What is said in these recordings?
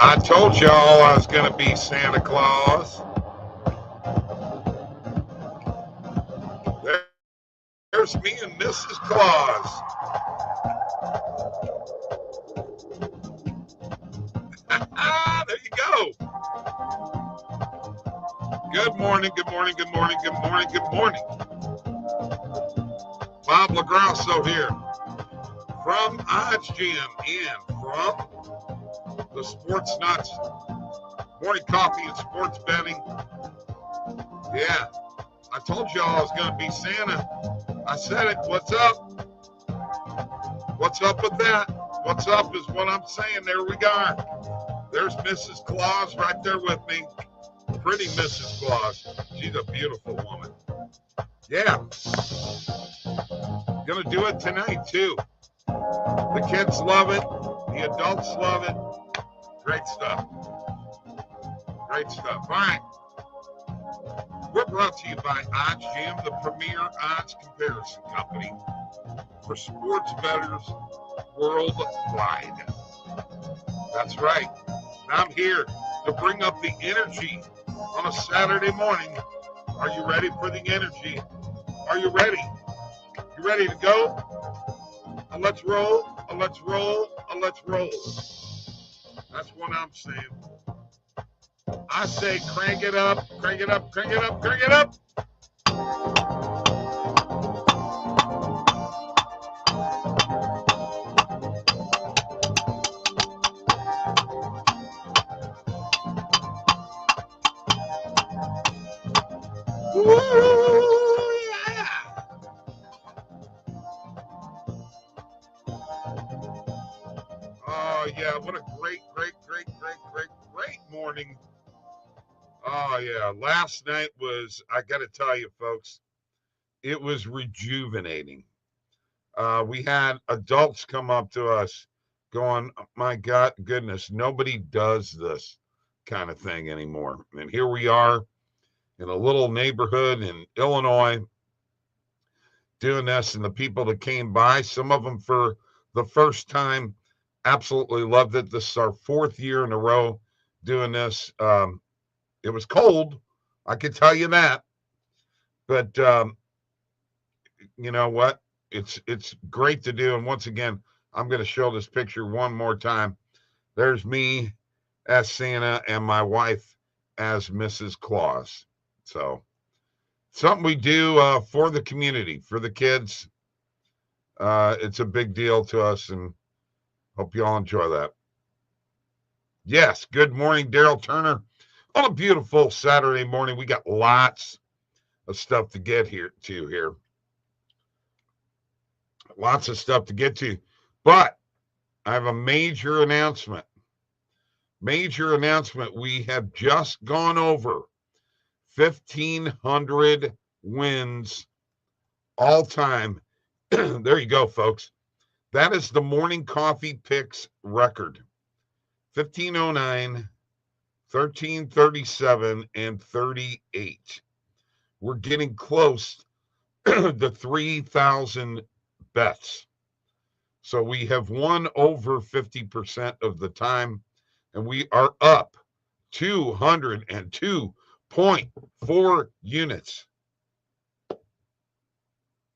I told y'all I was going to be Santa Claus. There's me and Mrs. Claus. There you go. Good morning, good morning, good morning, good morning, good morning. Bob LaGrasso here from OddsJam and from the Sports Nuts. Morning coffee and sports betting. Yeah, I told y'all I was going to be Santa. I said it. What's up? What's up with that? What's up is what I'm saying. There we go. There's Mrs. Claus right there with me. Pretty Mrs. Claus. She's a beautiful woman. Yeah. Gonna do it tonight, too. The kids love it. The adults love it. Great stuff. Great stuff. All right. We're brought to you by OddsJam, the premier odds comparison company for sports bettors worldwide. That's right. I'm here to bring up the energy on a Saturday morning. Are you ready for the energy? Are you ready? You ready to go? Let's roll. Let's roll. Let's roll. That's what I'm saying. I say crank it up, crank it up, crank it up, crank it up. Woo, yeah. Oh, yeah. What a great morning. Oh, yeah. Last night was, I got to tell you, folks, it was rejuvenating. We had adults come up to us going, my God, goodness, nobody does this kind of thing anymore. And here we are in a little neighborhood in Illinois doing this, and the people that came by, some of them for the first time, absolutely loved it. This is our 4th year in a row doing this. It was cold, I can tell you that, but you know what? It's great to do. And once again, I'm going to show this picture one more time. There's me as Santa and my wife as Mrs. Claus. So something we do for the community, for the kids. It's a big deal to us, and hope you all enjoy that. Yes, good morning, Daryl Turner. On a beautiful Saturday morning, we got lots of stuff to get here. Lots of stuff to get to, but I have a major announcement. We have just gone over 1,500 wins all time. There you go, folks. That is the morning coffee picks record. 1509, 1337, and 38. We're getting close to 3,000 bets. So we have won over 50% of the time, and we are up 202.4 units.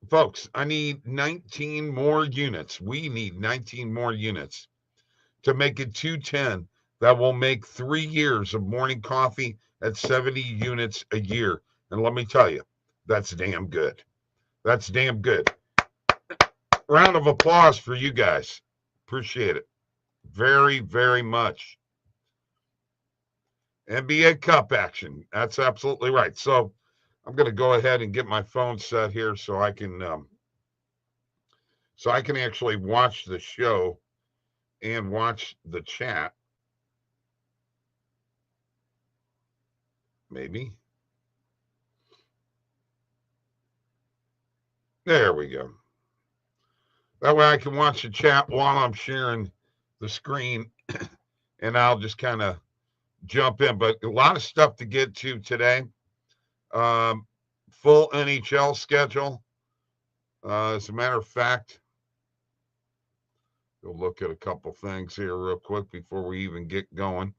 Folks, I need 19 more units. We need 19 more units to make it 210. That will make 3 years of morning coffee at 70 units a year. And let me tell you, that's damn good. That's damn good. Round of applause for you guys. Appreciate it very, very much. NBA Cup action. That's absolutely right. So I'm going to go ahead and get my phone set here so I can actually watch the show and watch the chat. Maybe. There we go. That way I can watch the chat while I'm sharing the screen, and I'll just kind of jump in. But a lot of stuff to get to today. Full NHL schedule. As a matter of fact, We'll look at a couple things here real quick before we even get going.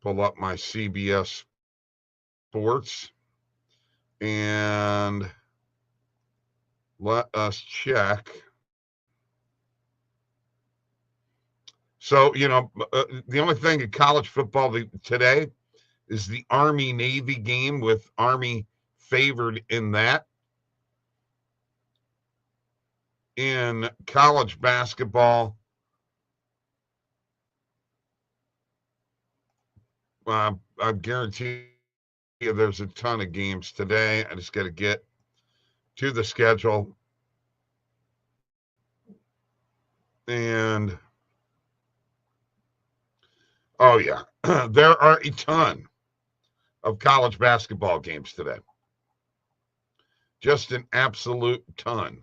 Pull up my CBS Sports and let us check. So, the only thing in college football today is the Army-Navy game with Army favored in that. In college basketball, I guarantee you there's a ton of games today. I just got to get to the schedule. And, oh, yeah, there are a ton of college basketball games today. Just an absolute ton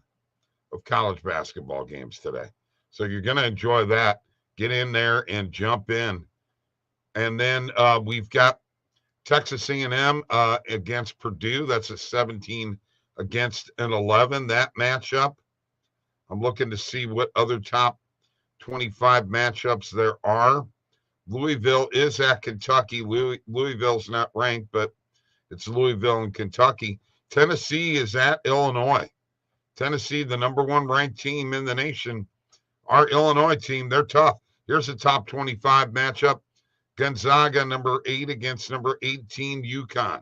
of college basketball games today. So you're going to enjoy that. Get in there and jump in. And then we've got Texas A&M against Purdue. That's a 17 against an 11, that matchup. I'm looking to see what other top 25 matchups there are. Louisville is at Kentucky. Louisville's not ranked, but it's Louisville and Kentucky. Tennessee is at Illinois. Tennessee, the number one ranked team in the nation. Our Illinois team, they're tough. Here's a top 25 matchup. Gonzaga, number 8 against number 18, UConn.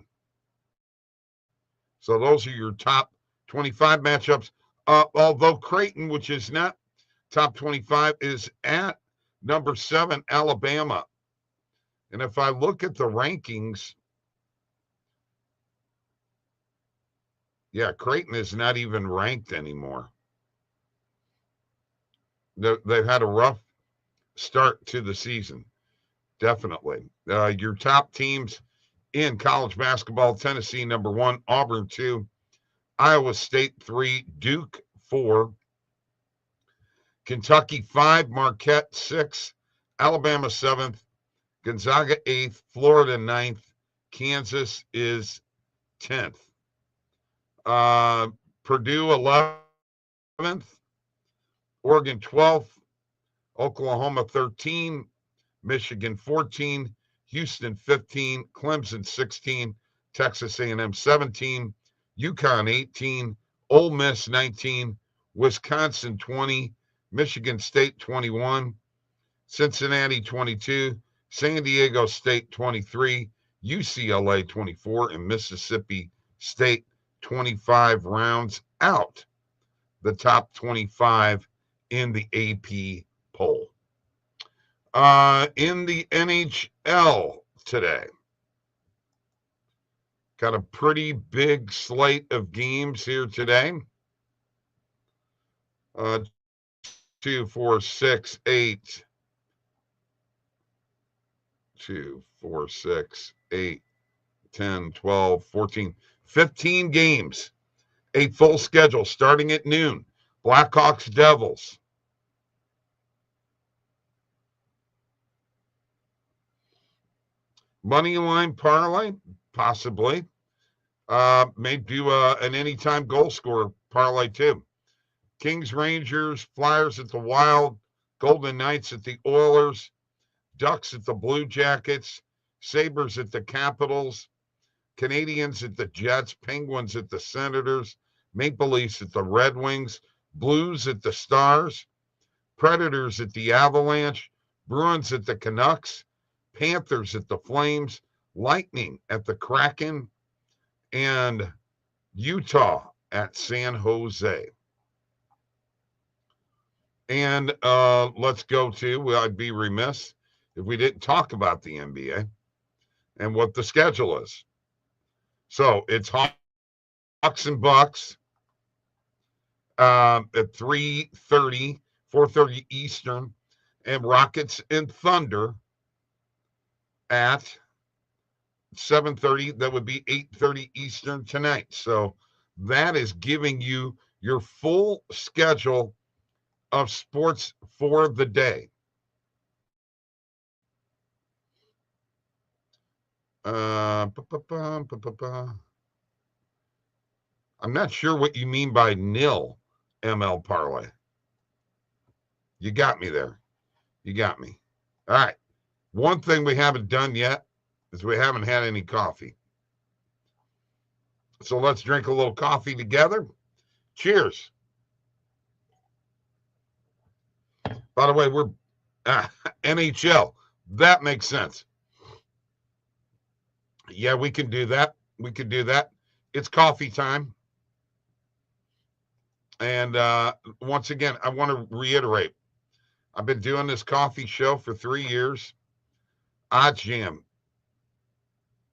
So those are your top 25 matchups. Although Creighton, which is not top 25, is at number 7, Alabama. And if I look at the rankings, yeah, Creighton is not even ranked anymore. They've had a rough start to the season, definitely. Your top teams in college basketball: Tennessee, number 1, Auburn, 2, Iowa State, 3, Duke, 4, Kentucky, 5, Marquette, 6, Alabama, 7th, Gonzaga, 8th, Florida, 9th, Kansas is 10th. Purdue, 11th, Oregon, 12th, Oklahoma, 13, Michigan, 14, Houston, 15, Clemson, 16, Texas A&M, 17, UConn, 18, Ole Miss, 19, Wisconsin, 20, Michigan State, 21, Cincinnati, 22, San Diego State, 23, UCLA, 24, and Mississippi State, 25 rounds out the top 25 in the AP poll. In the NHL today, got a pretty big slate of games here today. 2, 4, 6, 8. 2, 4, 6, 8, 10, 12, 14, 15 games. A full schedule starting at noon. Blackhawks, Devils. Money line parlay, possibly. May do an anytime goal scorer parlay too. Kings, Rangers, Flyers at the Wild, Golden Knights at the Oilers, Ducks at the Blue Jackets, Sabres at the Capitals, Canadians at the Jets, Penguins at the Senators, Maple Leafs at the Red Wings, Blues at the Stars, Predators at the Avalanche, Bruins at the Canucks, Panthers at the Flames, Lightning at the Kraken, and Utah at San Jose. And let's go to, I'd be remiss if we didn't talk about the NBA and what the schedule is. So it's Hawks and Bucks at 3:30, 4:30 Eastern, and Rockets and Thunder at 7:30. That would be 8:30 Eastern tonight. So that is giving you your full schedule of sports for the day. I'm not sure what you mean by nil ML parlay. You got me there. You got me. All right. One thing we haven't done yet is we haven't had any coffee. So let's drink a little coffee together. Cheers. By the way, we're NHL. That makes sense. Yeah, we can do that. We can do that. It's coffee time. And once again, I want to reiterate, I've been doing this coffee show for 3 years. OddsJam,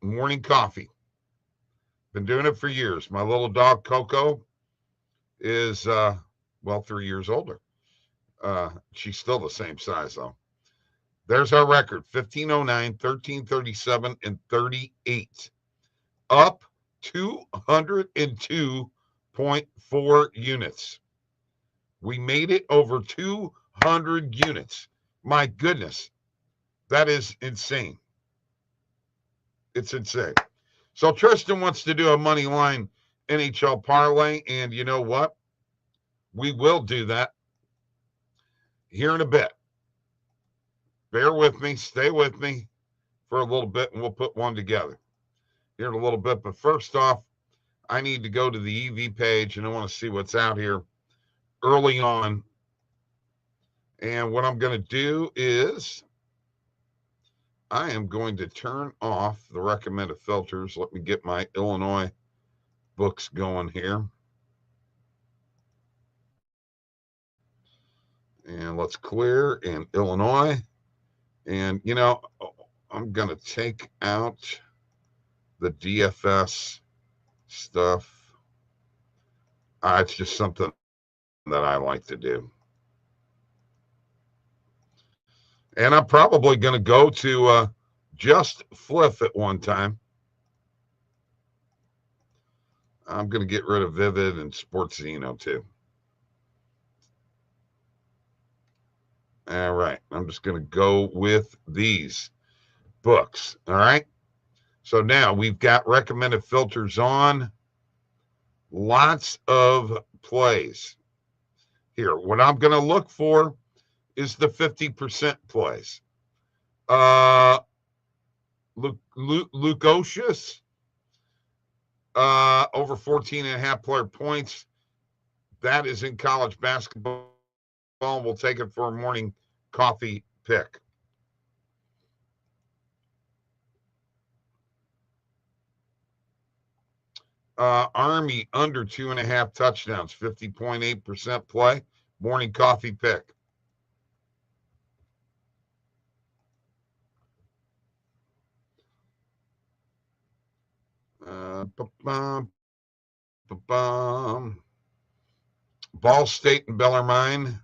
morning coffee. Been doing it for years. My little dog, Coco, is, 3 years older. She's still the same size, though. There's our record, 1509, 1337, and 38. Up 202.4 units. We made it over 200 units. My goodness, that is insane. It's insane. So Tristan wants to do a money line NHL parlay, and you know what? We will do that here in a bit. Bear with me, stay with me for a little bit, and we'll put one together here in a little bit. But first off, I need to go to the EV page, and I want to see what's out here early on. And what I'm going to do is I am going to turn off the recommended filters. Let me get my Illinois books going here. And let's clear in Illinois. And, you know, I'm going to take out the DFS stuff. It's just something that I like to do. And I'm probably going to go to just Fliff at one time. I'm going to get rid of Vivid and Sportsino too. All right. I'm just going to go with these books. All right. So now we've got recommended filters on. Lots of plays. Here, what I'm going to look for is the 50% plays. Lukosius, over 14.5 player points. That is in college basketball. We'll take it for a morning coffee pick. Army under 2.5 touchdowns, 50.8% play. Morning coffee pick. Ball State and Bellarmine.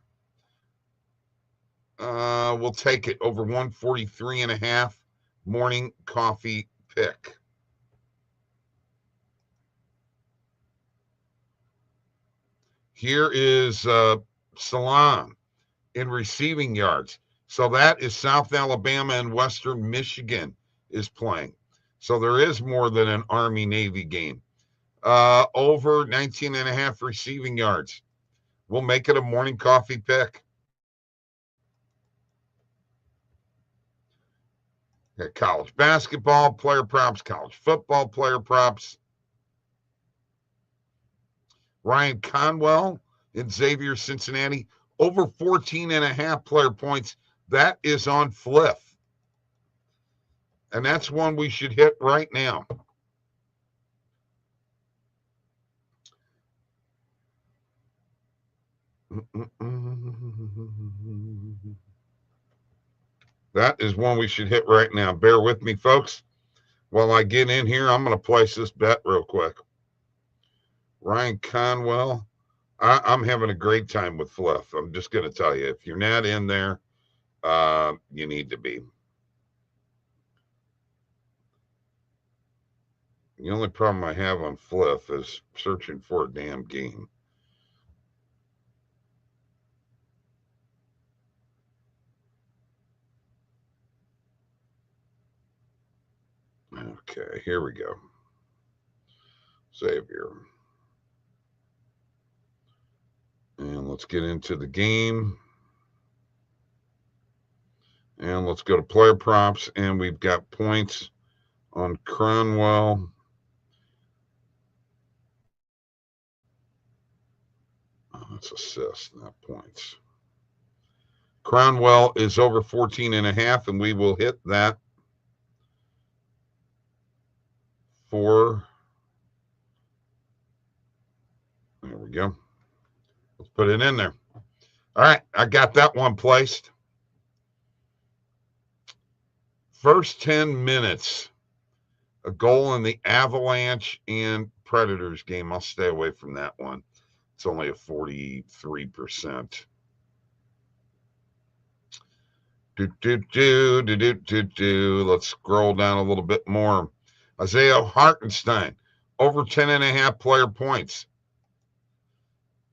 We'll take it over 143.5. Morning coffee pick. Here is Salam in receiving yards. So that is South Alabama and Western Michigan is playing. So there is more than an Army-Navy game. Over 19.5 receiving yards. We'll make it a morning coffee pick. Got college basketball player props, college football player props. Ryan Conwell in Xavier, Cincinnati, over 14.5 player points. That is on Fliff. And that's one we should hit right now. That is one we should hit right now. Bear with me, folks. While I get in here, I'm going to place this bet real quick. Ryan Conwell. I'm having a great time with Fluff. I'm just going to tell you, if you're not in there, you need to be. The only problem I have on Fluff is searching for a damn game. Okay, here we go. Xavier. Let's get into the game. And let's go to player props. And we've got points on Cronwell. That's assists, not points. Cronwell is over 14.5, and we will hit that for, there we go. Let's put it in there. All right, I got that one placed. First 10 minutes, a goal in the Avalanche and Predators game. I'll stay away from that one. It's only a 43%. Let's scroll down a little bit more. Isaiah Hartenstein, over 10.5 player points.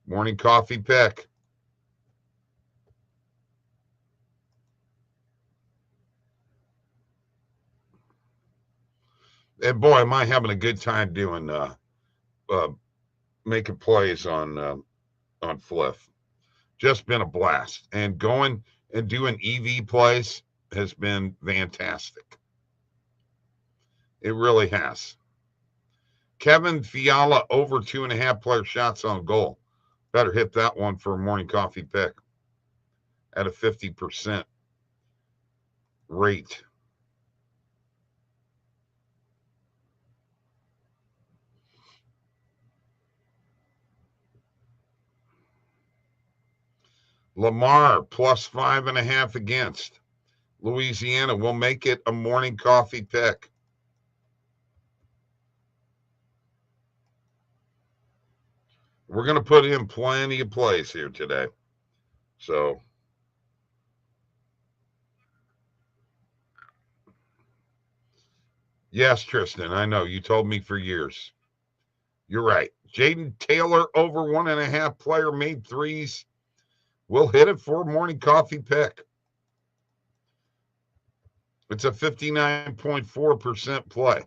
Morning coffee pick. And boy, am I having a good time doing making plays on Fliff. Just been a blast. And going and doing EV plays has been fantastic. It really has. Kevin Fiala, over 2.5 player shots on goal. Better hit that one for a morning coffee pick at a 50% rate. Lamar, plus 5.5 against. Louisiana will make it a morning coffee pick. We're going to put in plenty of plays here today. So, yes, Tristan, I know. You told me for years. You're right. Jaden Taylor, over 1.5 player made threes. We'll hit it for a morning coffee pick. It's a 59.4% play.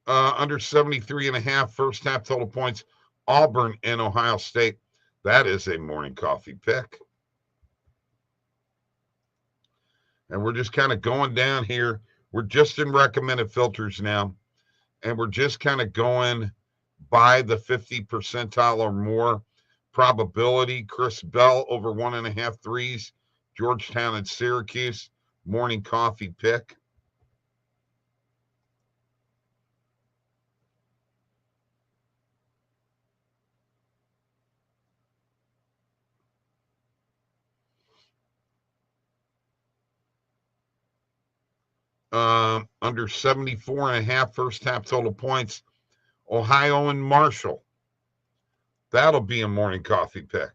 Under 73.5 first half total points. Auburn and Ohio State. That is a morning coffee pick. And we're just kind of going down here. We're just in recommended filters now. And we're just kind of going by the 50 percentile or more probability. Chris Bell, over 1.5 threes. Georgetown and Syracuse. Morning coffee pick. Under 74.5 first half total points. Ohio and Marshall. That'll be a morning coffee pick.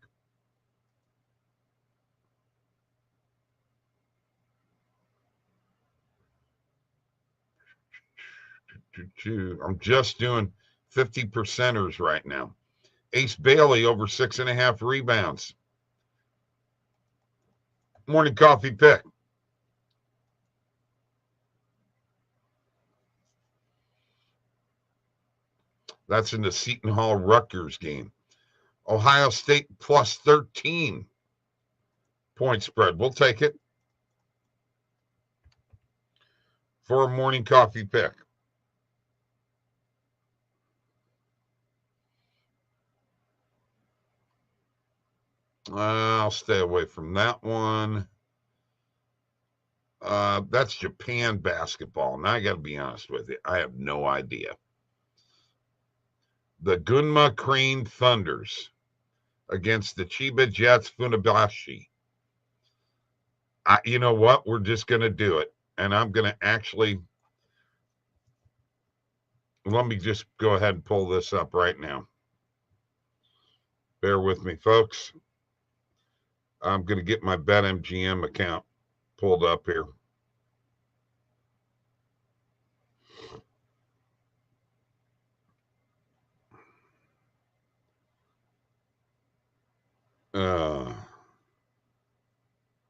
I'm just doing 50 percenters right now. Ace Bailey, over 6.5 rebounds. Morning coffee pick. That's in the Seton Hall Rutgers game. Ohio State plus 13 point spread. We'll take it for a morning coffee pick. I'll stay away from that one. That's Japan basketball. Now I got to be honest with you. I have no idea. The Gunma Crane Thunders against the Chiba Jets Funabashi. You know what? We're just going to do it. And I'm going to actually, let me just go ahead and pull this up right now. Bear with me, folks. I'm going to get my BetMGM account pulled up here.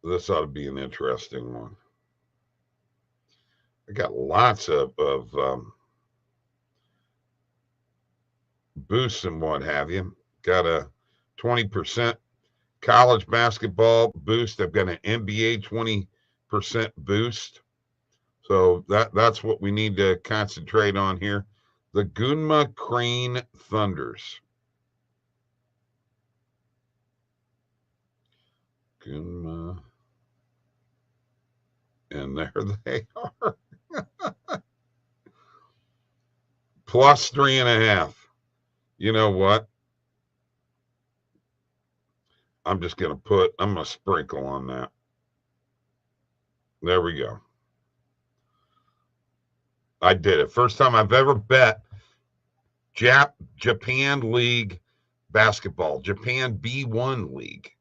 This ought to be an interesting one. I got lots of boosts and what have you. Got a 20% college basketball boost. I've got an NBA 20% boost. So that's what we need to concentrate on here. The Gunma Crane Thunders. Gunma. And there they are. Plus 3.5. You know what? I'm going to sprinkle on that. There we go. I did it. First time I've ever bet Japan League basketball, Japan B1 League.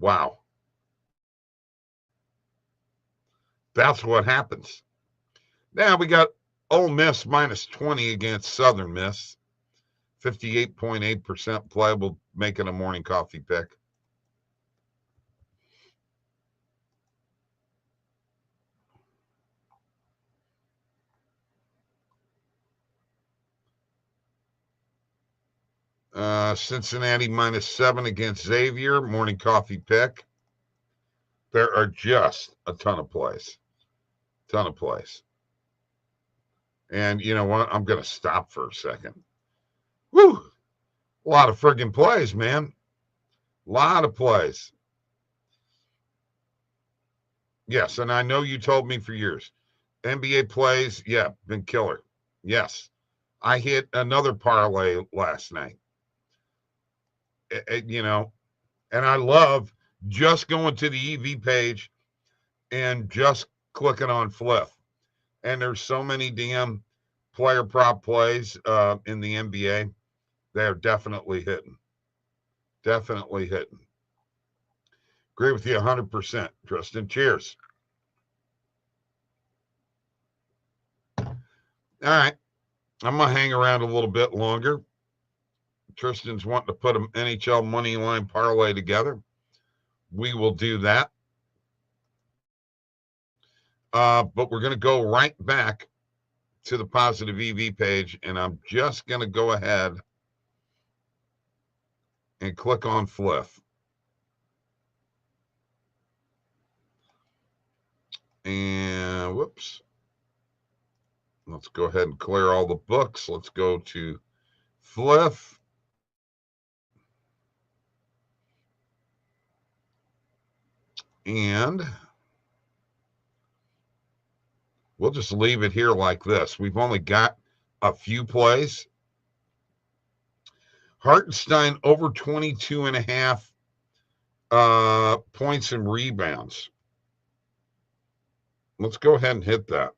Wow. That's what happens. Now we got Ole Miss minus 20 against Southern Miss. 58.8% playable, making a morning coffee pick. Cincinnati minus 7 against Xavier, morning coffee pick. There are just a ton of plays. And you know what? I'm going to stop for a second. Woo! A lot of friggin' plays, man. A lot of plays. Yes, and I know you told me for years. NBA plays, yeah, been killer. Yes. I hit another parlay last night. You know, and I love just going to the EV page and just clicking on flip. And there's so many damn player prop plays in the NBA. They're definitely hitting. Definitely hitting. Agree with you 100%, Tristan. Cheers. All right. I'm going to hang around a little bit longer. Tristan's wanting to put an NHL money line parlay together. We will do that. But we're going to go right back to the positive EV page, and I'm just going to go ahead and click on flip. And whoops. Let's go ahead and clear all the books. Let's go to flip. And we'll just leave it here like this. We've only got a few plays. Hartenstein over 22.5 points and rebounds. Let's go ahead and hit that.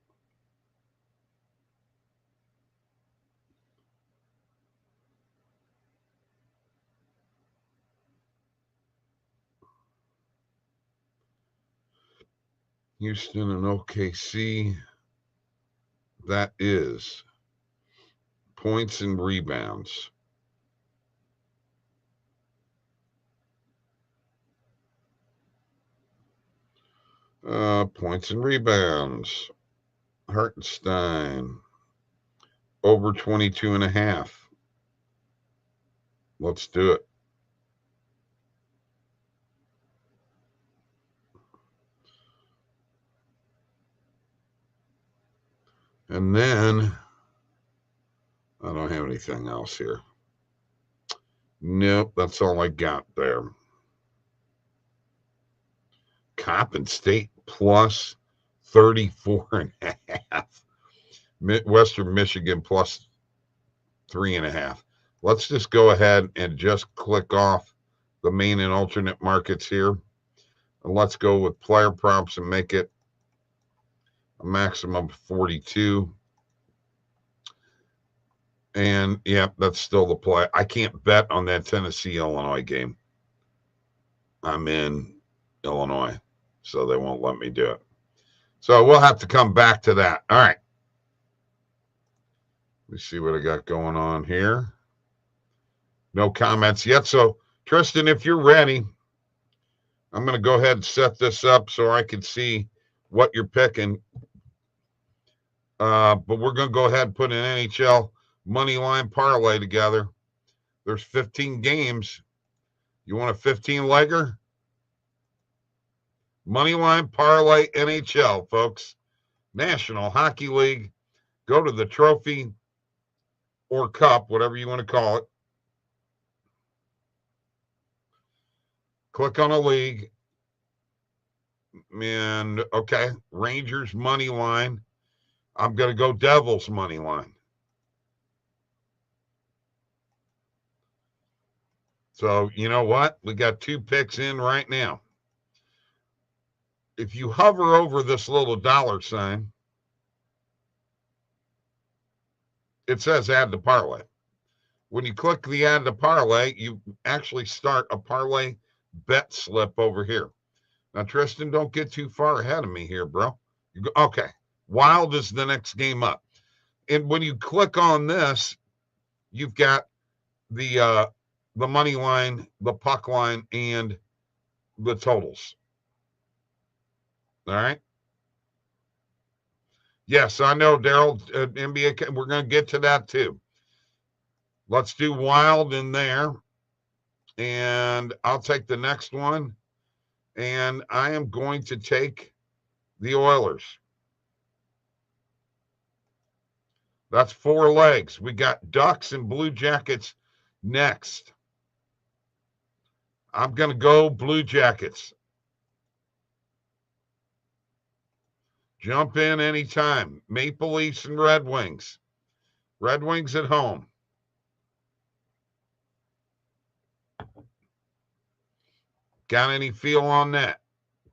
Houston and OKC. That is points and rebounds. Points and rebounds. Hartenstein over 22.5. Let's do it. And then I don't have anything else here. Nope, that's all I got there. Coppin State plus 34.5. Western Michigan plus 3.5. Let's just go ahead and just click off the main and alternate markets here. And let's go with player props and make it a maximum of 42. And yeah, that's still the play. I can't bet on that Tennessee-Illinois game. I'm in Illinois, so they won't let me do it. So we'll have to come back to that. All right. Let me see what I got going on here. No comments yet. So, Tristan, if you're ready, I'm going to go ahead and set this up so I can see what you're picking. But we're going to go ahead and put an NHL money line parlay together. There's 15 games. You want a 15-legger? Money line parlay NHL, folks. National Hockey League. Go to the trophy or cup, whatever you want to call it. Click on a league. And, okay, Rangers money line. I'm going to go Devils money line. So, you know what? We got 2 picks in right now. If you hover over this little dollar sign, it says add to parlay. When you click the add to parlay, you actually start a parlay bet slip over here. Now, Tristan, don't get too far ahead of me here, bro. Okay. Wild is the next game up. And when you click on this, you've got the money line, the puck line, and the totals. All right. Yes, I know, Daryl. NBA. We're going to get to that too. Let's do Wild in there, and I'll take the next one, and I am going to take the Oilers. That's 4 legs. We got Ducks and Blue Jackets next. I'm going to go Blue Jackets. Jump in anytime. Maple Leafs and Red Wings. Red Wings at home. Got any feel on that?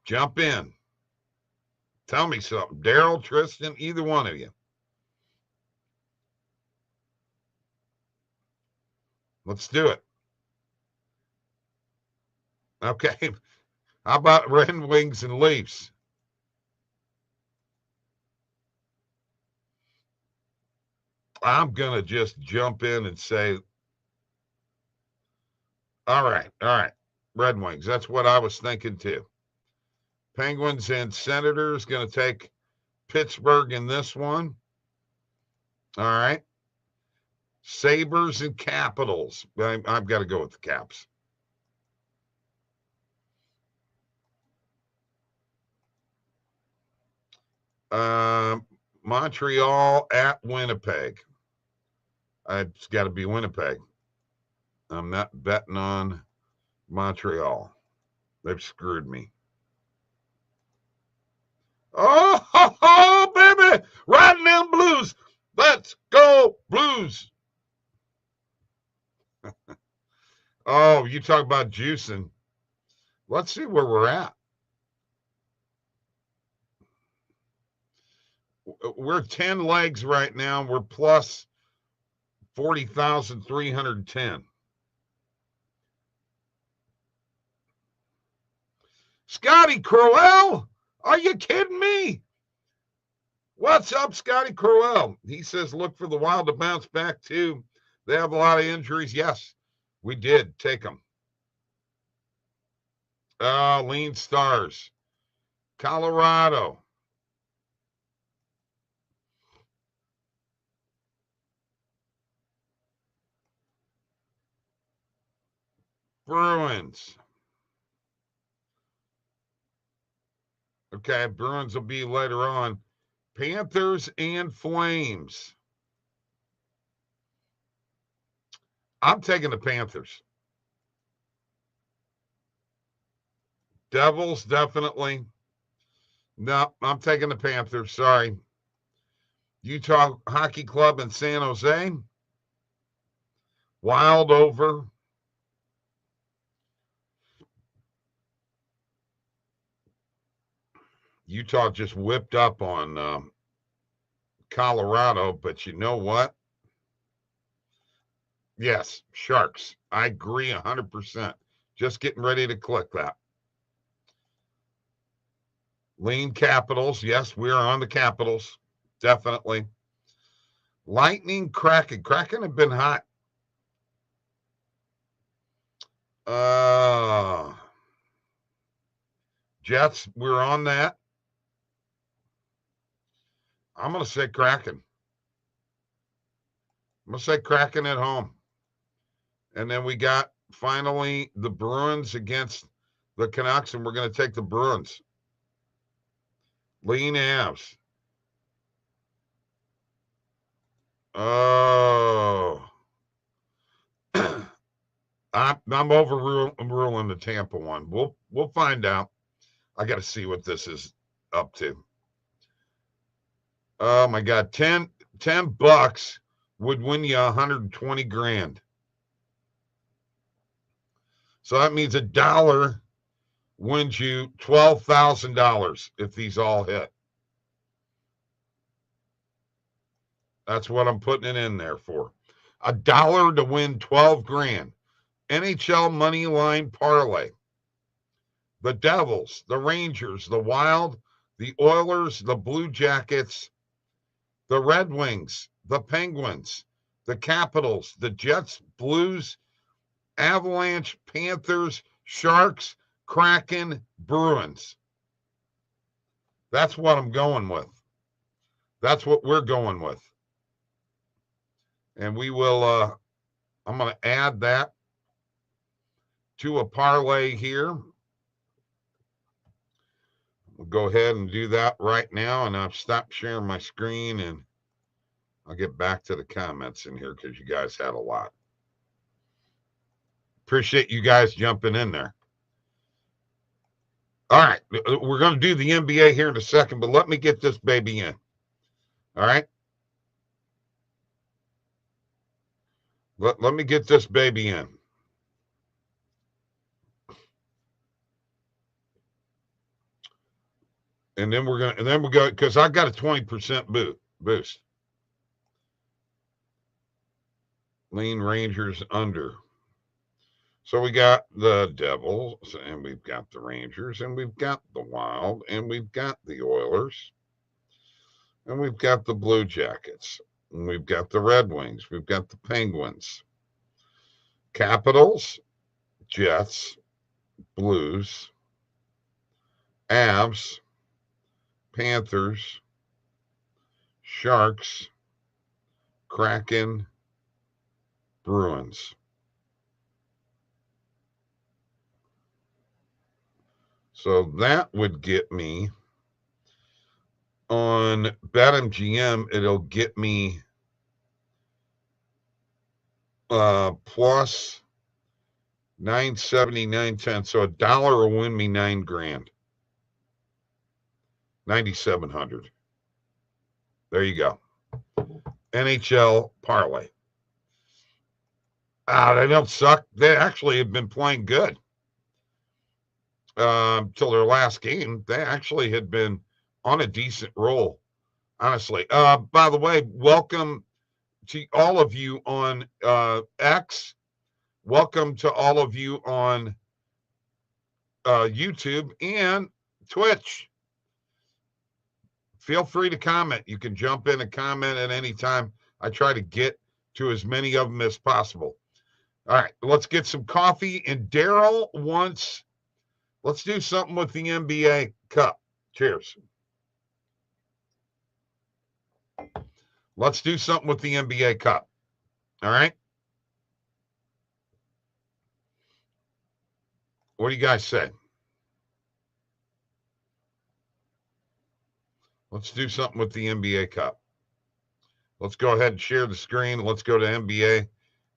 Jump in. Tell me something. Daryl, Tristan, either one of you. Let's do it. Okay. How about Red Wings and Leafs? I'm going to just jump in and say, all right. Red Wings. That's what I was thinking too. Penguins and Senators going to take Pittsburgh in this one. All right. Sabres and Capitals. I've got to go with the Caps. Montreal at Winnipeg. It's got to be Winnipeg. I'm not betting on Montreal. They've screwed me. Oh, baby. Riding them Blues. Let's go, Blues. Oh, you talk about juicing. Let's see where we're at. We're 10 legs right now. We're plus 40,310. Scotty Crowell? Are you kidding me? What's up, Scotty Crowell? He says, look for the Wild to bounce back, too. They have a lot of injuries. Yes, we did take them. Lean Stars. Colorado. Bruins. Okay, Bruins will be later on. Panthers and Flames. I'm taking the Panthers. Devils, definitely. No, I'm taking the Panthers. Sorry. Utah Hockey Club in San Jose. Wild over. Utah just whipped up on Colorado, but you know what? Yes, Sharks. I agree 100%. Just getting ready to click that. Lean Capitals. Yes, we are on the Capitals. Definitely. Lightning, Kraken. Kraken have been hot. Jets, we're on that. I'm going to say Kraken. I'm going to say Kraken at home. And then we got finally the Bruins against the Canucks, and we're going to take the Bruins. Lean Avs. Oh. I'm overruling the Tampa one. We'll find out. I got to see what this is up to. Oh my God, $10 would win you 120 grand. So that means $1 wins you $12,000 if these all hit. That's what I'm putting it in there for. $1 to win 12 grand. NHL money line parlay. The Devils, the Rangers, the Wild, the Oilers, the Blue Jackets, the Red Wings, the Penguins, the Capitals, the Jets, Blues, Avalanche, Panthers, Sharks, Kraken, Bruins. That's what I'm going with. That's what we're going with. And we will, I'm going to add that to a parlay here. We'll go ahead and do that right now. And I've stopped sharing my screen and I'll get back to the comments in here because you guys had a lot. Appreciate you guys jumping in there. All right. We're going to do the NBA here in a second, but let me get this baby in. All right. Let me get this baby in. And then we're going, because I got a 20% boost. Lean Rangers under. So we got the Devils, and we've got the Rangers, and we've got the Wild, and we've got the Oilers, and we've got the Blue Jackets, and we've got the Red Wings, we've got the Penguins, Capitals, Jets, Blues, Avs, Panthers, Sharks, Kraken, Bruins. So that would get me on BetMGM. It'll get me plus 970, 910. So $1 will win me 9 grand. 9,700. There you go. NHL parlay. They don't suck. They actually have been playing good. Till their last game, they actually had been on a decent roll, honestly. By the way, welcome to all of you on X. Welcome to all of you on YouTube and Twitch. Feel free to comment. You can jump in and comment at any time. I try to get to as many of them as possible. All right, let's get some coffee. And Daryl wants, let's do something with the NBA Cup. Cheers. Let's do something with the NBA Cup. All right. What do you guys say? Let's do something with the NBA Cup. Let's go ahead and share the screen. Let's go to NBA.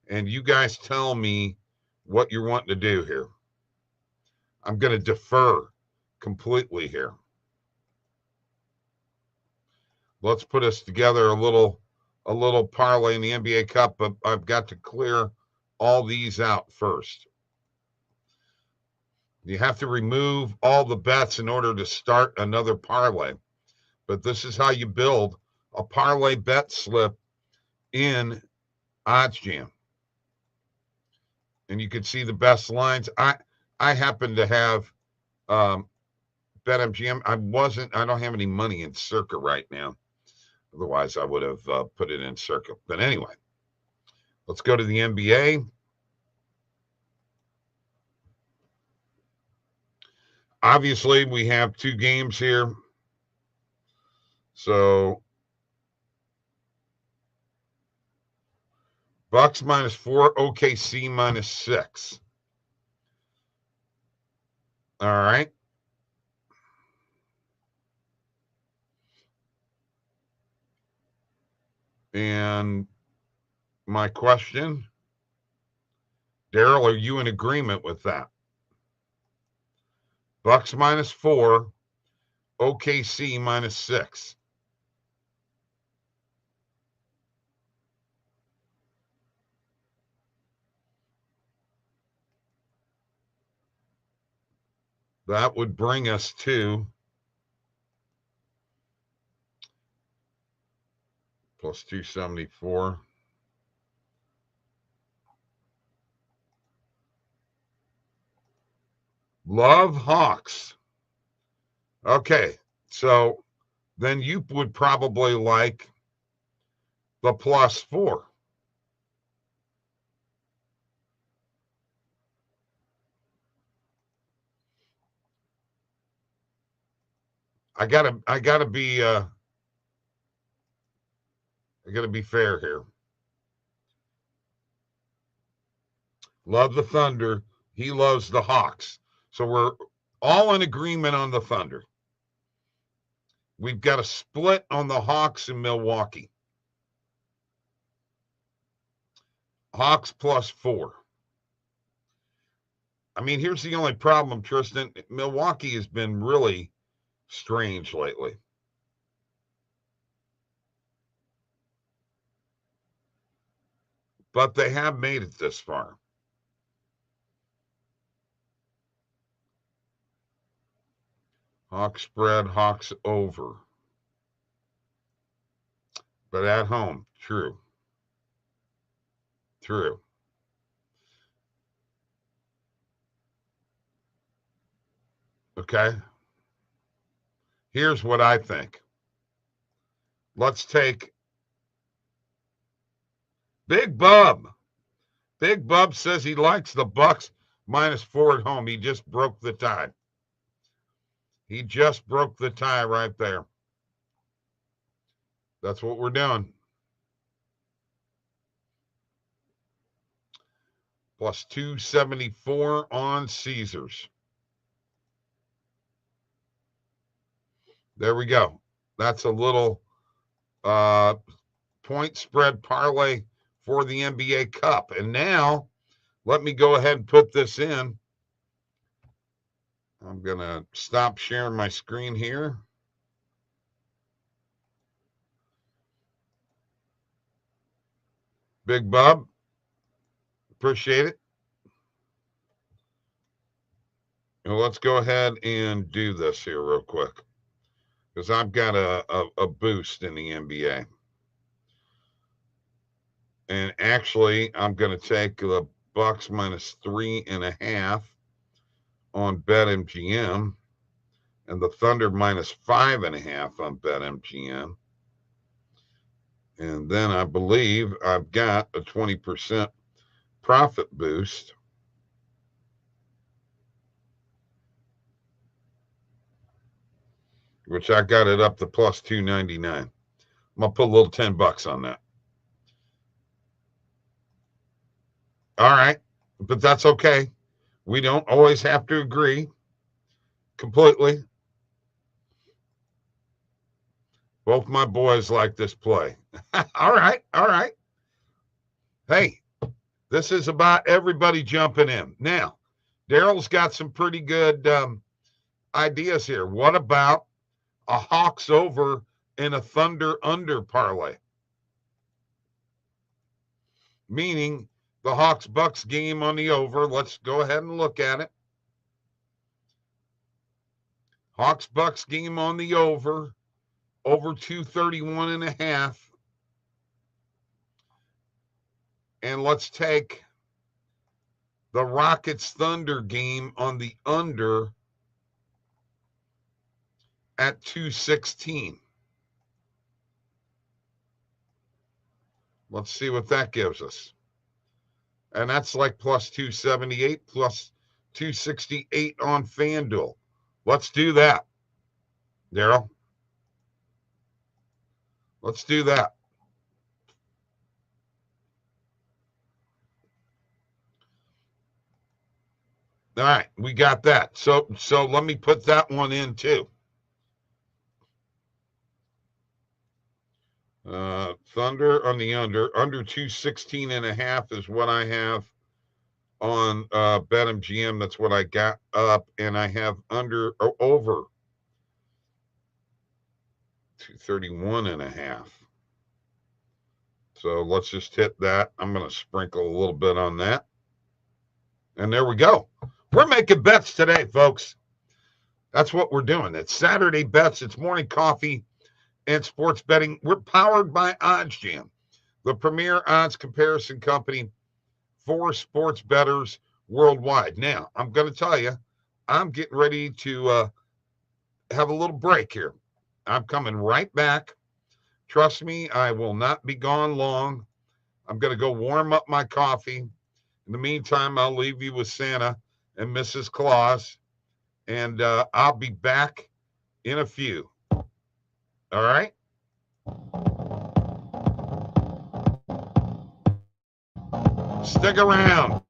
And you guys tell me what you're wanting to do here. I'm going to defer completely here. Let's put us together a little parlay in the NBA Cup, but I've got to clear all these out first. You have to remove all the bets in order to start another parlay. But this is how you build a parlay bet slip in OddsJam. And you can see the best lines. I happen to have BetMGM. I don't have any money in Circa right now. Otherwise, I would have put it in Circa. But anyway, let's go to the NBA. Obviously, we have 2 games here. So Bucks -4, OKC -6. All right. And my question, Daryl, are you in agreement with that? Bucks -4, OKC -6. That would bring us to plus 274. Love Hawks. Okay, so then you would probably like the +4. I gotta be fair here. Love the Thunder. He loves the Hawks. So we're all in agreement on the Thunder. We've got a split on the Hawks in Milwaukee. Hawks +4. I mean, here's the only problem, Tristan. Milwaukee has been really strange lately. But they have made it this far. Hawks spread, Hawks over. But at home, true. True. Okay. Here's what I think. Let's take Big Bub. Big Bub says he likes the Bucks -4 at home. He just broke the tie. He just broke the tie right there. That's what we're doing. Plus 274 on Caesars. There we go. That's a little point spread parlay for the NBA Cup. And now, let me go ahead and put this in. I'm going to stop sharing my screen here. Big Bub, appreciate it. And let's go ahead and do this here real quick, because I've got a boost in the NBA. And actually, I'm going to take the Bucks -3.5 on BetMGM, and the Thunder -5.5 on BetMGM. And then I believe I've got a 20% profit boost. Which I got it up to plus 299. I'm going to put a little $10 on that. All right. But that's okay. We don't always have to agree completely. Both my boys like this play. All right. All right. Hey, this is about everybody jumping in. Now, Daryl's got some pretty good ideas here. What about a Hawks over and a Thunder under parlay? Meaning the Hawks Bucks game on the over. Let's go ahead and look at it. Hawks Bucks game on the over 231.5. And let's take the Rockets Thunder game on the under at 216. Let's see what that gives us. And that's like plus 278, plus 268 on FanDuel. Let's do that, Daryl. Let's do that. All right, we got that. So let me put that one in too. Thunder on the under 216.5 is what I have on BetMGM. That's what I got up, and I have over 231.5. So let's just hit that. I'm going to sprinkle a little bit on that. And there we go. We're making bets today, folks. That's what we're doing. It's Saturday bets. It's morning coffee and sports betting. We're powered by OddsJam, the premier odds comparison company for sports bettors worldwide. Now, I'm going to tell you, I'm getting ready to have a little break here. I'm coming right back. Trust me, I will not be gone long. I'm going to go warm up my coffee. In the meantime, I'll leave you with Santa and Mrs. Claus, and I'll be back in a few. All right? Stick around.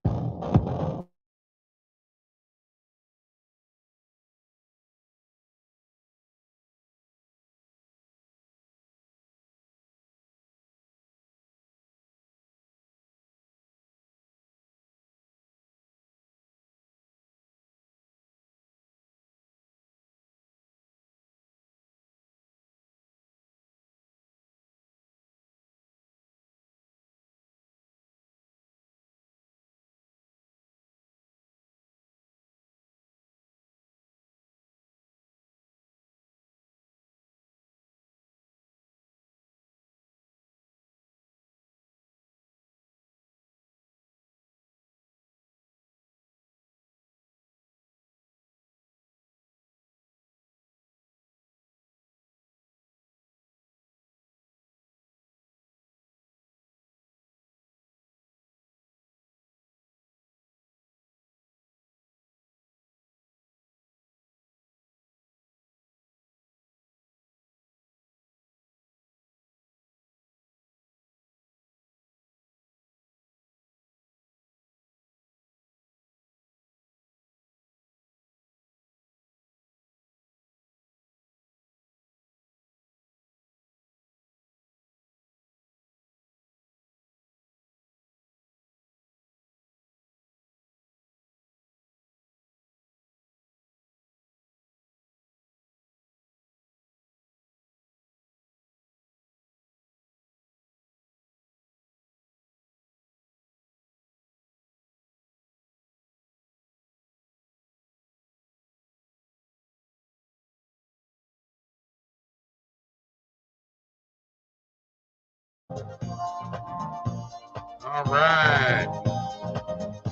All right.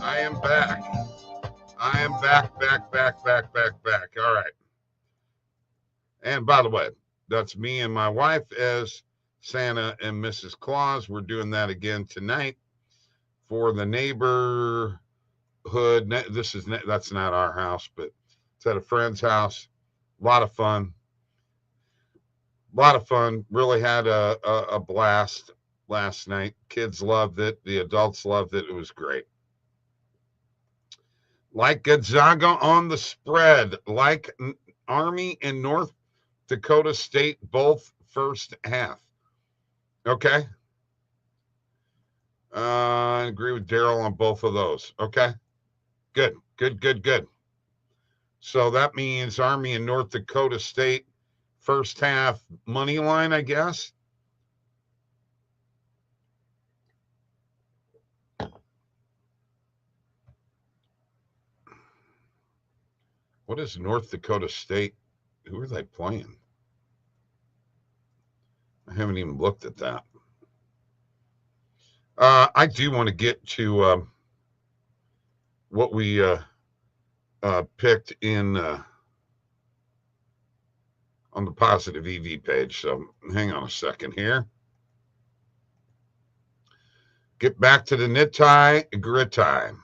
I am back. I am back. All right. And by the way, that's me and my wife as Santa and Mrs. Claus. We're doing that again tonight for the neighborhood. That's not our house, but it's at a friend's house. A lot of fun. Really had a blast last night. Kids loved it. The adults loved it. It was great. Like Gonzaga on the spread, like Army and North Dakota State, both first half. Okay. I agree with Daryl on both of those. Okay. Good. So that means Army and North Dakota State, first half money line, I guess. What is North Dakota State? Who are they playing? I haven't even looked at that. I do want to get to what we picked in on the positive EV page. So hang on a second here. Get back to the nitty gritty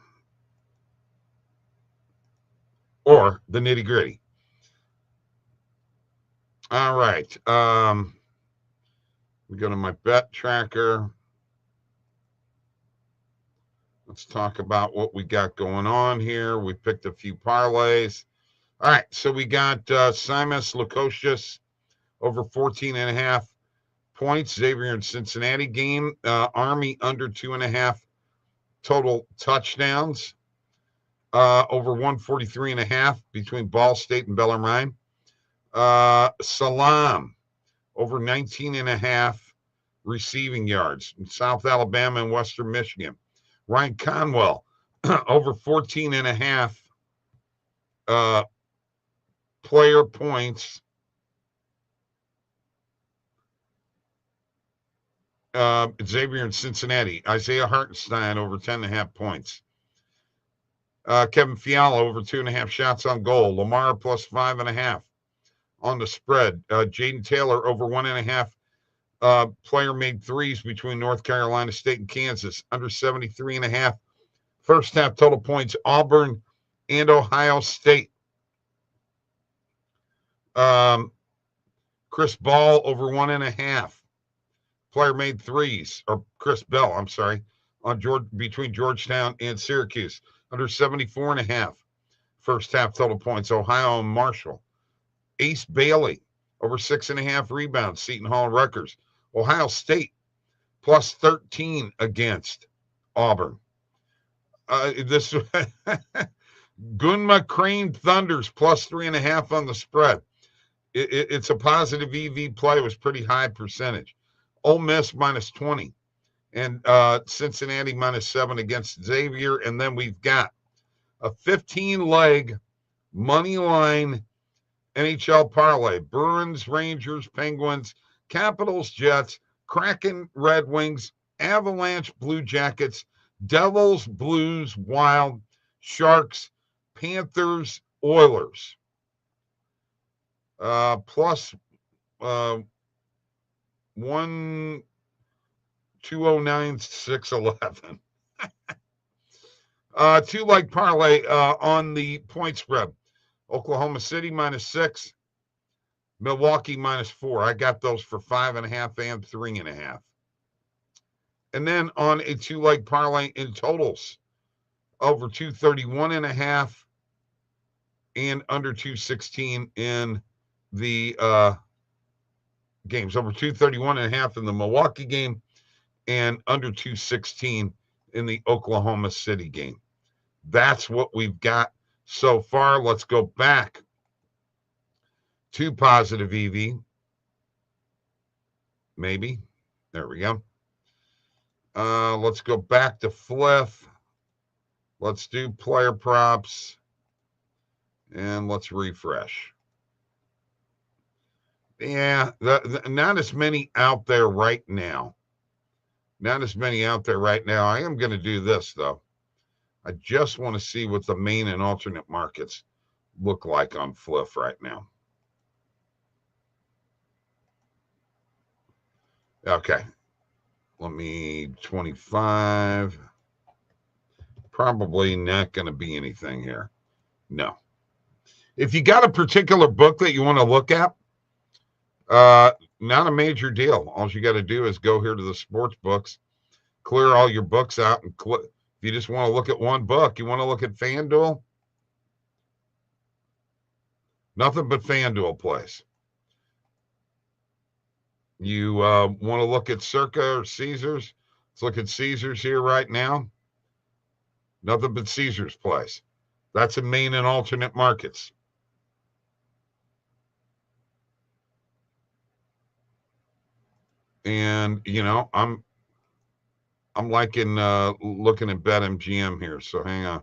or the nitty gritty. All right. We go to my bet tracker. Let's talk about what we got going on here. We picked a few parlays. All right, so we got Simas Lukosius over 14.5 points. Xavier and Cincinnati game. Army under 2.5 total touchdowns. Over 143.5 between Ball State and Bellarmine. Salam over 19.5 receiving yards in South Alabama and Western Michigan. Ryan Conwell over 14.5 player points. Xavier in Cincinnati. Isaiah Hartenstein over 10.5 points. Kevin Fiala over 2.5 shots on goal. Lamar plus 5.5 on the spread. Jaden Taylor over 1.5 player made threes between North Carolina State and Kansas. Under 73.5 first half total points. Auburn and Ohio State. Chris Ball over 1.5 player made threes, or Chris Bell, I'm sorry, between Georgetown and Syracuse. Under 74.5 first half total points. Ohio and Marshall. Ace Bailey over 6.5 rebounds. Seton Hall Rutgers. Ohio State plus 13 against Auburn. This Gunma Crane Thunders plus 3.5 on the spread. It's a positive EV play. It was pretty high percentage. Ole Miss minus 20 and Cincinnati minus 7 against Xavier. And then we've got a 15-leg money line NHL parlay. Bruins, Rangers, Penguins, Capitals, Jets, Kraken, Red Wings, Avalanche, Blue Jackets, Devils, Blues, Wild, Sharks, Panthers, Oilers. Plus 1 209 611. 2-leg parlay on the point spread. Oklahoma City minus 6, Milwaukee minus 4. I got those for 5.5 and 3.5. And then on a 2-leg parlay in totals, over 231.5 and under 216 in the games. Over 231.5 in the Milwaukee game and under 216 in the Oklahoma City game. That's what we've got so far. Let's go back to positive EV. Maybe. There we go. Let's go back to Fliff. Let's do player props. And let's refresh. Yeah, not as many out there right now. Not as many out there right now. I am going to do this, though. I just want to see what the main and alternate markets look like on Fliff right now. Okay. Let me, 25. Probably not going to be anything here. No. If you got a particular book that you want to look at, not a major deal. All you got to do is go here to the sports books, clear all your books out, and if you just want to look at one book, you want to look at FanDuel, nothing but FanDuel plays. You want to look at Circa or Caesars? Let's look at Caesars here right now. Nothing but Caesars plays. That's in main and alternate markets. And, you know, I'm liking looking at BetMGM here, so hang on.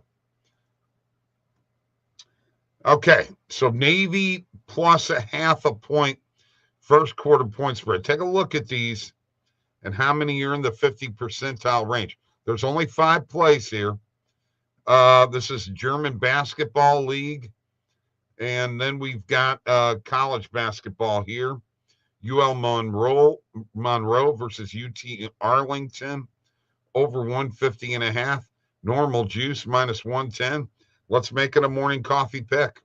Okay, so Navy plus 0.5 point first quarter point spread. Take a look at these and how many are in the 50 percentile range. There's only 5 plays here. This is German basketball league. And then we've got college basketball here. UL Monroe versus UT Arlington. Over 150.5. Normal juice minus 110. Let's make it a morning coffee pick.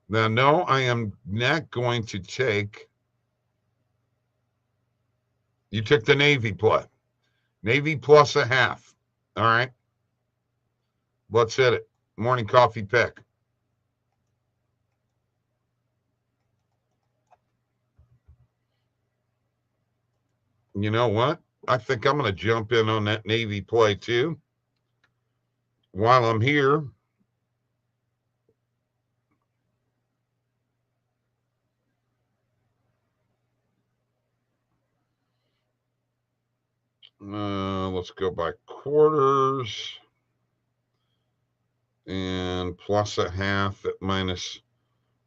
Now, no, I am not going to take You took the Navy play. Navy plus a half. All right. Let's hit it. Morning coffee pick. You know what? I think I'm going to jump in on that Navy play too. While I'm here, let's go by quarters and plus a half at minus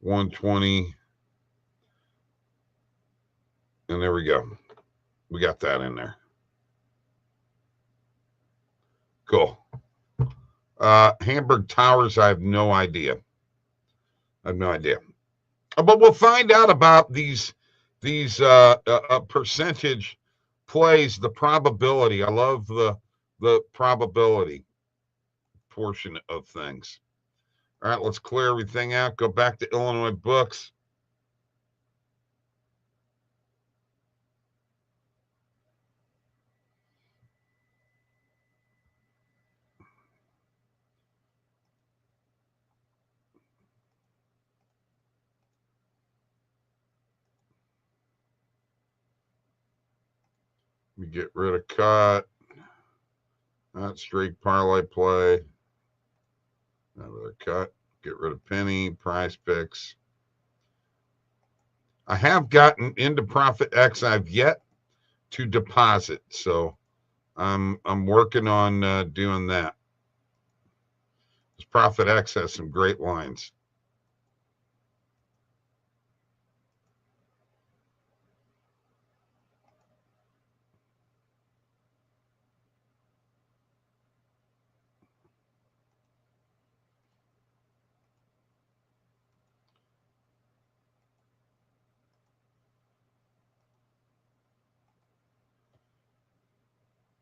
120. And there we go. We got that in there. Cool. Hamburg Towers, I have no idea. But we'll find out about these percentage plays, the probability. I love the probability portion of things. All right, let's clear everything out. Go back to Illinois books. We get rid of cut. Not straight parlay play. Another cut. Get rid of penny. Prize picks. I have gotten into Profit X. I've yet to deposit, so I'm working on doing that. This Profit X has some great lines.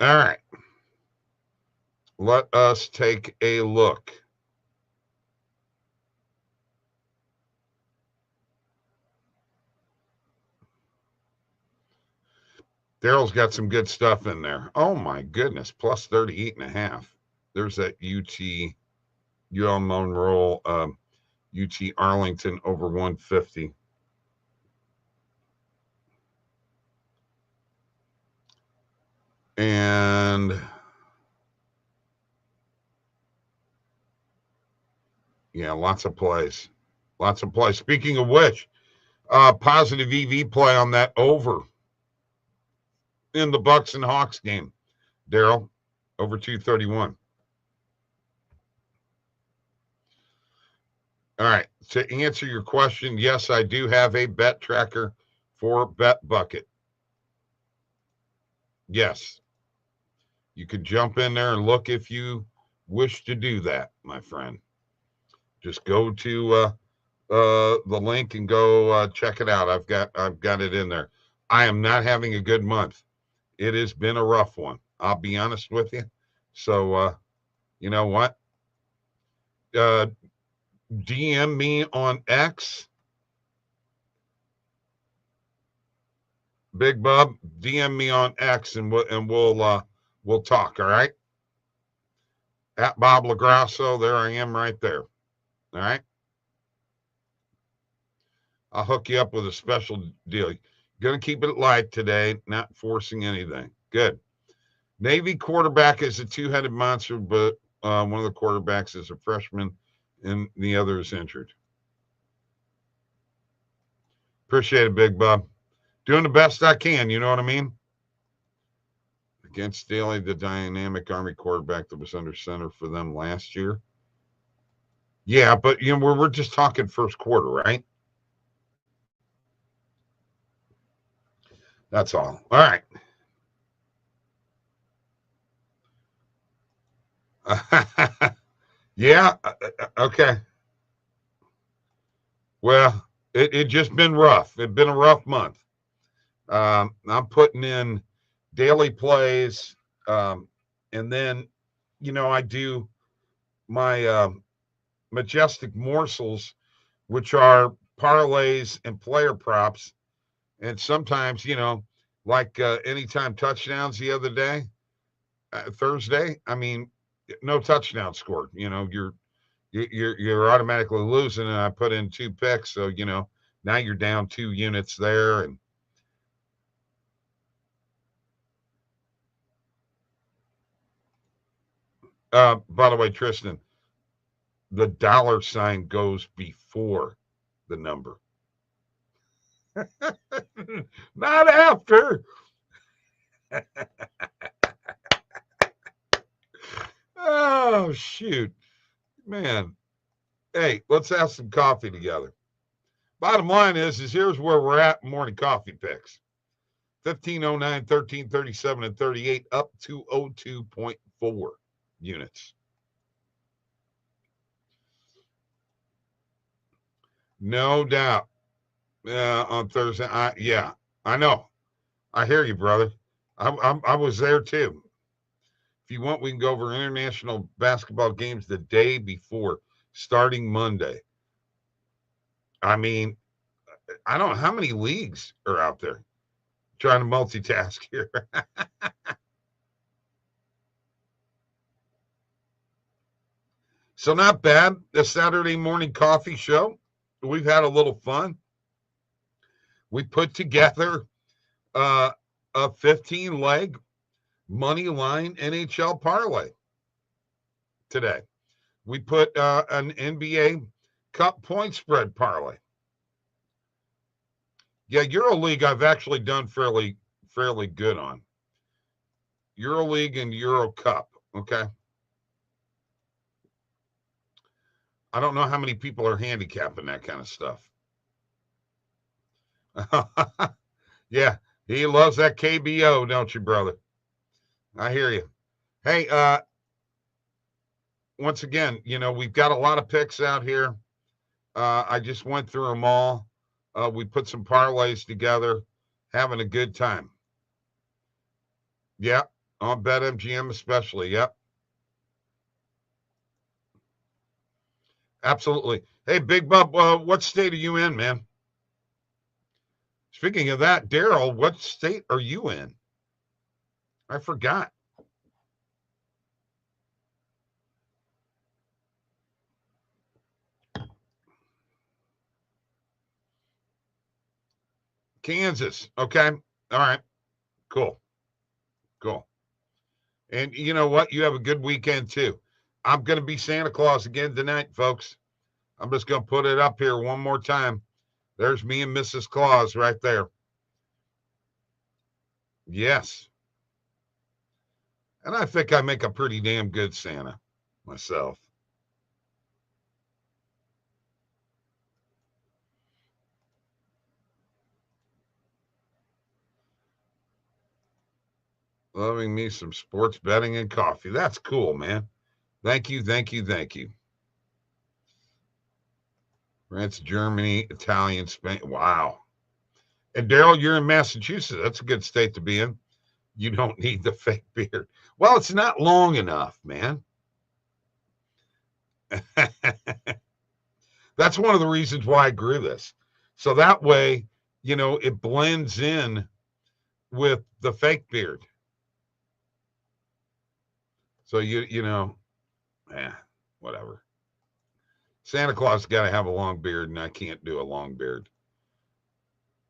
All right. Let us take a look. Daryl's got some good stuff in there. Oh my goodness, plus 38.5. There's that UL Monroe, UT Arlington over 150. And yeah, lots of plays. Speaking of which, positive EV play on that over in the Bucks and Hawks game. Daryl, over 231. All right. To answer your question, yes, I do have a bet tracker for BetBucket. Yes. You could jump in there and look if you wish to do that, my friend. Just go to the link and go check it out. I've got it in there. I am not having a good month. It has been a rough one. I'll be honest with you. So you know what? DM me on X. Big Bub, DM me on X and we'll talk, all right? At Bob LaGrasso, there I am right there. All right? I'll hook you up with a special deal. Going to keep it light today, not forcing anything. Good. Navy quarterback is a two-headed monster, but one of the quarterbacks is a freshman and the other is injured. Appreciate it, Big Bub. Doing the best I can, you know what I mean? Against Staley, the dynamic Army quarterback that was under center for them last year. Yeah, but you know, we're just talking first quarter, right? That's all. All right. Yeah. Okay. Well, it just been rough. It's been a rough month. I'm putting in daily plays, and then, you know, I do my majestic morsels, which are parlays and player props. And sometimes, you know, like anytime touchdowns the other day, Thursday. I mean, no touchdown scored. You're automatically losing, and I put in 2 picks, so now you're down 2 units there. And by the way, Tristan, the dollar sign goes before the number, not after. Oh, shoot, man. Hey, let's have some coffee together. Bottom line is here's where we're at. Morning coffee picks: 1509, 1337, and 38, up to 02.4 units. No doubt. On Thursday. I know. I hear you, brother. I was there too. If you want, we can go over international basketball games the day before, starting Monday. I mean, I don't know how many leagues are out there. Trying to multitask here. So not bad. The Saturday morning coffee show. We've had a little fun. We put together a 15-leg money line NHL parlay today. We put an NBA Cup point spread parlay. Yeah, EuroLeague I've actually done fairly good on. EuroLeague and Euro Cup, okay? I don't know how many people are handicapping that kind of stuff. Yeah, he loves that KBO, don't you, brother? I hear you. Hey, once again, we've got a lot of picks out here. I just went through them all. We put some parlays together, having a good time. Yep, on BetMGM especially. Yep. Absolutely. Hey, Big Bub, what state are you in, man? Speaking of that, Daryl, what state are you in? I forgot. Kansas. Okay. All right. Cool. And you know what? You have a good weekend too. I'm going to be Santa Claus again tonight, folks. I'm just going to put it up here one more time. There's me and Mrs. Claus right there. Yes. And I think I make a pretty damn good Santa myself. Loving me some sports betting and coffee. That's cool, man. Thank you. France, Germany, Italian, Spain. Wow. And Daryl, you're in Massachusetts. That's a good state to be in. You don't need the fake beard. Well, it's not long enough, man. That's one of the reasons why I grew this. So that way, it blends in with the fake beard. So whatever. Santa Claus got to have a long beard, and I can't do a long beard.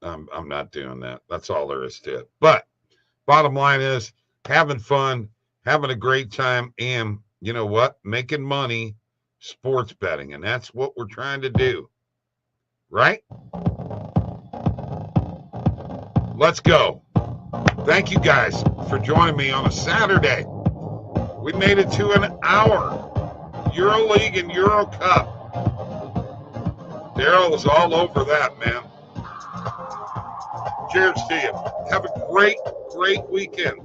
I'm not doing that. That's all there is to it. But bottom line is having fun, having a great time, and you know what? Making money, sports betting, and that's what we're trying to do. Right? Let's go. Thank you guys for joining me on a Saturday. We made it to an hour. EuroLeague and Euro Cup. Daryl is all over that, man. Cheers to you. Have a great weekend.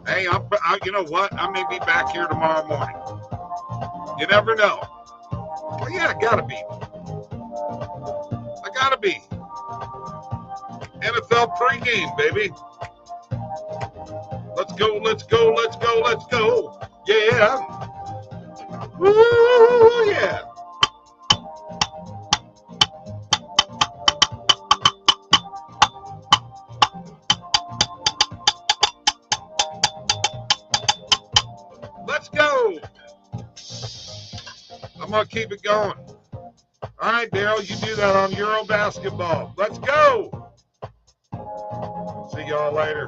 Hey, you know what? I may be back here tomorrow morning. You never know. Well, yeah, I gotta be. NFL pregame, baby. Let's go. Yeah. Woo, yeah. going to keep it going. All right, Daryl, you do that on Euro basketball. Let's go. See y'all later.